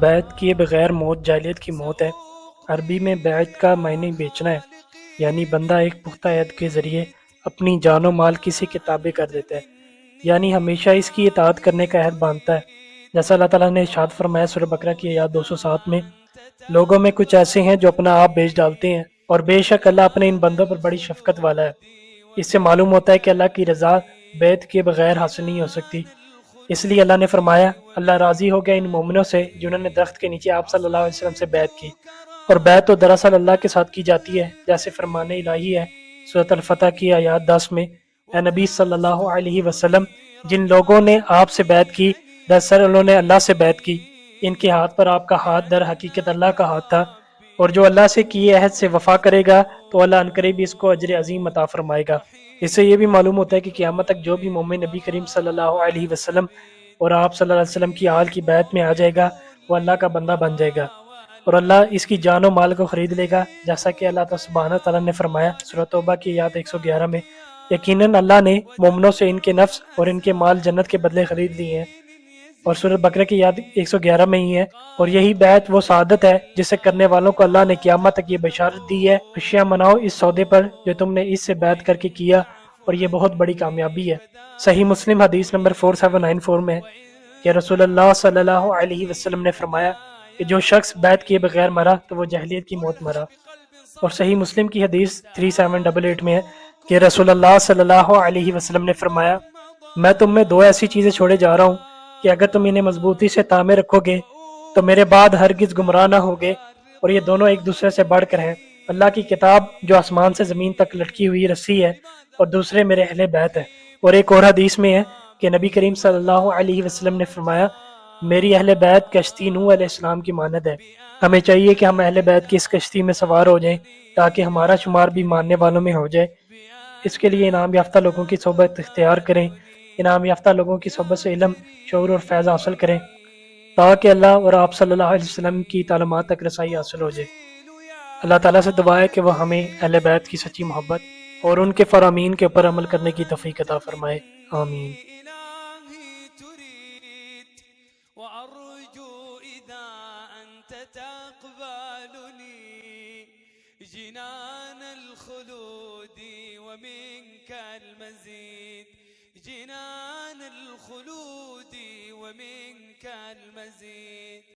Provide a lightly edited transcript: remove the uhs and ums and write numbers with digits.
بیعت کیے بغیر موت جاہلیت کی موت ہے۔ عربی میں بیعت کا معنی بیچنا ہے، یعنی بندہ ایک پختہ عہد کے ذریعے اپنی جان و مال کسی کے تابع کر دیتا ہے، یعنی ہمیشہ اس کی اطاعت کرنے کا عہد باندھتا ہے۔ جیسا اللہ تعالیٰ نے ارشاد فرمایا سورہ بقرہ کی آیات 207 میں، لوگوں میں کچھ ایسے ہیں جو اپنا آپ بیچ ڈالتے ہیں، اور بے شک اللہ اپنے ان بندوں پر بڑی شفقت والا ہے۔ اس سے معلوم ہوتا ہے کہ اللہ کی رضا بیعت کے بغیر حاصل نہیں ہو سکتی۔ اس لیے اللہ نے فرمایا، اللہ راضی ہو گیا ان مومنوں سے جنہوں نے درخت کے نیچے آپ صلی اللہ علیہ وسلم سے بیعت کی، اور بیعت تو دراصل اللہ کے ساتھ کی جاتی ہے، جیسے فرمان الہی ہے سورۃ الفتح کی آیات 10 میں، اے نبی صلی اللہ علیہ وسلم، جن لوگوں نے آپ سے بیعت کی دراصل انہوں نے اللہ سے بیعت کی، ان کے ہاتھ پر آپ کا ہاتھ در حقیقت اللہ کا ہاتھ تھا، اور جو اللہ سے کیے عہد سے وفا کرے گا تو اللہ عنقریب اس کو اجر عظیم عطا فرمائے گا۔ اس سے یہ بھی معلوم ہوتا ہے کہ قیامت تک جو بھی مومن نبی کریم صلی اللہ علیہ وسلم اور آپ صلی اللہ علیہ وسلم کی آل کی بیعت میں آ جائے گا وہ اللہ کا بندہ بن جائے گا، اور اللہ اس کی جان و مال کو خرید لے گا، جیسا کہ اللہ سبحانہ تعالیٰ نے فرمایا سورۃ توبہ کی آیات 111 میں، یقیناً اللہ نے مومنوں سے ان کے نفس اور ان کے مال جنت کے بدلے خرید لیے ہیں، اور سورۃ بقرہ کی یاد 111 میں ہی ہے، اور یہی بیعت وہ سعادت ہے جسے کرنے والوں کو اللہ نے قیامت تک یہ بشارت دی ہے، خوشیاں مناؤ اس سودے پر جو تم نے اس سے بیعت کر کے کیا، اور یہ بہت بڑی کامیابی ہے۔ صحیح مسلم حدیث نمبر 4794 میں ہے کہ رسول اللہ صلی اللہ علیہ وسلم نے فرمایا کہ جو شخص بیعت کیے بغیر مرا تو وہ جاہلیت کی موت مرا، اور صحیح مسلم کی حدیث 3788 میں ہے کہ رسول اللہ صلی اللہ علیہ وسلم نے فرمایا، میں تم میں دو ایسی چیزیں چھوڑے جا رہا ہوں کہ اگر تم انہیں مضبوطی سے تامے رکھو گے تو میرے بعد ہرگز گمراہ نہ ہوگے، اور یہ دونوں ایک دوسرے سے بڑھ کر ہیں، اللہ کی کتاب جو آسمان سے زمین تک لٹکی ہوئی رسی ہے، اور دوسرے میرے اہل بیت ہے۔ اور ایک اور حدیث میں ہے کہ نبی کریم صلی اللہ علیہ وسلم نے فرمایا، میری اہل بیت کشتی نوح علیہ السلام کی مانند ہے۔ ہمیں چاہیے کہ ہم اہل بیت کی اس کشتی میں سوار ہو جائیں تاکہ ہمارا شمار بھی ماننے والوں میں ہو جائے۔ اس کے لیے انعام یافتہ لوگوں کی صحبت اختیار کریں، انعام یافتہ لوگوں کی صحبت سے علم، شعور اور فیض حاصل کریں تاکہ اللہ اور آپ صلی اللہ علیہ وسلم کی تعلیمات تک رسائی حاصل ہو جائے۔ اللہ تعالیٰ سے دعا ہے کہ وہ ہمیں اہل بیت کی سچی محبت اور ان کے فرامین کے اوپر عمل کرنے کی توفیق عطا فرمائے، آمین۔ وأرجو إذا أنت تقبلني جنان الخلود ومنك المزيد، جنان الخلود ومنك المزيد۔